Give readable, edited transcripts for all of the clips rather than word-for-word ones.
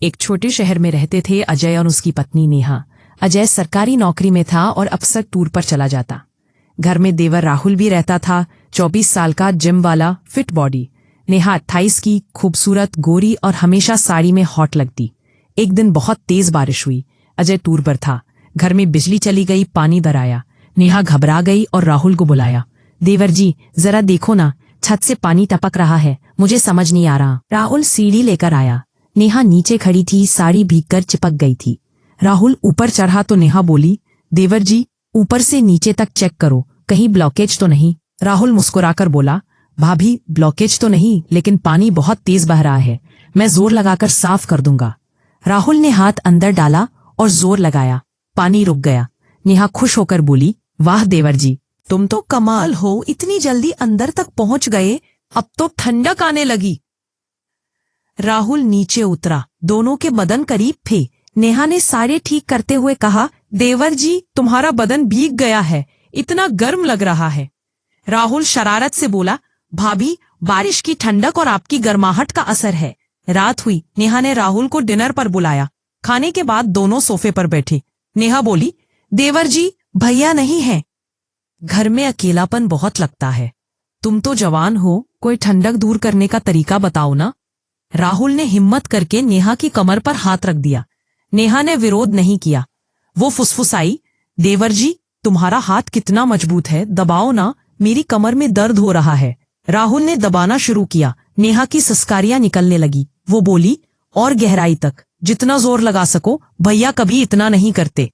एक छोटे शहर में रहते थे अजय और उसकी पत्नी नेहा। अजय सरकारी नौकरी में था और अक्सर टूर पर चला जाता। घर में देवर राहुल भी रहता था, 24 साल का, जिम वाला, फिट बॉडी। नेहा 28 की, खूबसूरत, गोरी और हमेशा साड़ी में हॉट लगती। एक दिन बहुत तेज बारिश हुई। अजय टूर पर था। घर में बिजली चली गई, पानी भर आया। नेहा घबरा गई और राहुल को बुलाया। देवर जी, जरा देखो ना, छत से पानी टपक रहा है, मुझे समझ नहीं आ रहा। राहुल सीढ़ी लेकर आया। नेहा नीचे खड़ी थी, साड़ी भीगकर चिपक गई थी। राहुल ऊपर चढ़ा तो नेहा बोली, देवर जी, ऊपर से नीचे तक चेक करो, कहीं ब्लॉकेज तो नहीं। राहुल मुस्कुराकर बोला, भाभी, ब्लॉकेज तो नहीं, लेकिन पानी बहुत तेज बह रहा है, मैं जोर लगाकर साफ कर दूंगा। राहुल ने हाथ अंदर डाला और जोर लगाया। पानी रुक गया। नेहा खुश होकर बोली, वाह देवर जी, तुम तो कमाल हो, इतनी जल्दी अंदर तक पहुंच गए, अब तो ठंडक आने लगी। राहुल नीचे उतरा, दोनों के बदन करीब थे। नेहा ने सारे ठीक करते हुए कहा, देवर जी, तुम्हारा बदन भीग गया है, इतना गर्म लग रहा है। राहुल शरारत से बोला, भाभी, बारिश की ठंडक और आपकी गर्माहट का असर है। रात हुई। नेहा ने राहुल को डिनर पर बुलाया। खाने के बाद दोनों सोफे पर बैठे। नेहा बोली, देवर जी, भैया नहीं है, घर में अकेलापन बहुत लगता है, तुम तो जवान हो, कोई ठंडक दूर करने का तरीका बताओ ना। राहुल ने हिम्मत करके नेहा की कमर पर हाथ रख दिया। नेहा ने विरोध नहीं किया। वो फुसफुसाई, देवर जी, तुम्हारा हाथ कितना मजबूत है, दबाओ ना, मेरी कमर में दर्द हो रहा है। राहुल ने दबाना शुरू किया। नेहा की सस्कारियां निकलने लगी। वो बोली, और गहराई तक, जितना जोर लगा सको, भैया कभी इतना नहीं करते।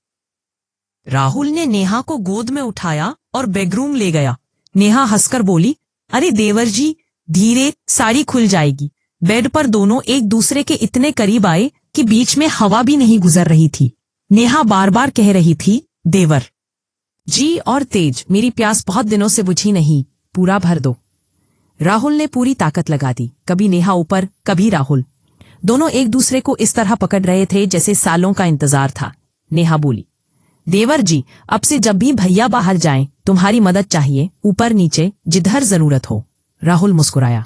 राहुल ने नेहा को गोद में उठाया और बेडरूम ले गया। नेहा हंसकर बोली, अरे देवर जी, धीरे, साड़ी खुल जाएगी। बेड पर दोनों एक दूसरे के इतने करीब आए कि बीच में हवा भी नहीं गुजर रही थी। नेहा बार बार कह रही थी, देवर जी, और तेज, मेरी प्यास बहुत दिनों से बुझी नहीं, पूरा भर दो। राहुल ने पूरी ताकत लगा दी। कभी नेहा ऊपर, कभी राहुल। दोनों एक दूसरे को इस तरह पकड़ रहे थे जैसे सालों का इंतजार था। नेहा बोली, देवर जी, अब से जब भी भैया बाहर जाएं, तुम्हारी मदद चाहिए, ऊपर नीचे, जिधर जरूरत हो। राहुल मुस्कुराया,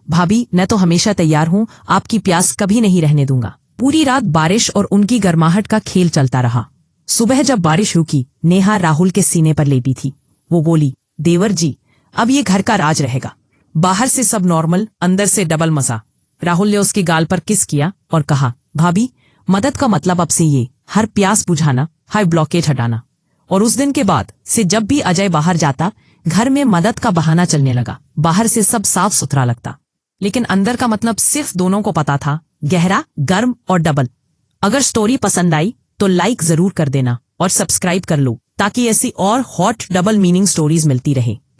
भाभी, मैं तो हमेशा तैयार हूं, आपकी प्यास कभी नहीं रहने दूंगा। पूरी रात बारिश और उनकी गर्माहट का खेल चलता रहा। सुबह जब बारिश रुकी, नेहा राहुल के सीने पर लेटी थी। वो बोली, देवर जी, अब ये घर का राज रहेगा, बाहर से सब नॉर्मल, अंदर से डबल मजा। राहुल ने उसके गाल पर किस किया और कहा, भाभी, मदद का मतलब अब से ये, हर प्यास बुझाना, हर ब्लॉकेज हटाना। और उस दिन के बाद से जब भी अजय बाहर जाता, घर में मदद का बहाना चलने लगा। बाहर से सब साफ सुथरा लगता, लेकिन अंदर का मतलब सिर्फ दोनों को पता था, गहरा, गर्म और डबल। अगर स्टोरी पसंद आई तो लाइक जरूर कर देना और सब्सक्राइब कर लो, ताकि ऐसी और हॉट डबल मीनिंग स्टोरीज मिलती रहे।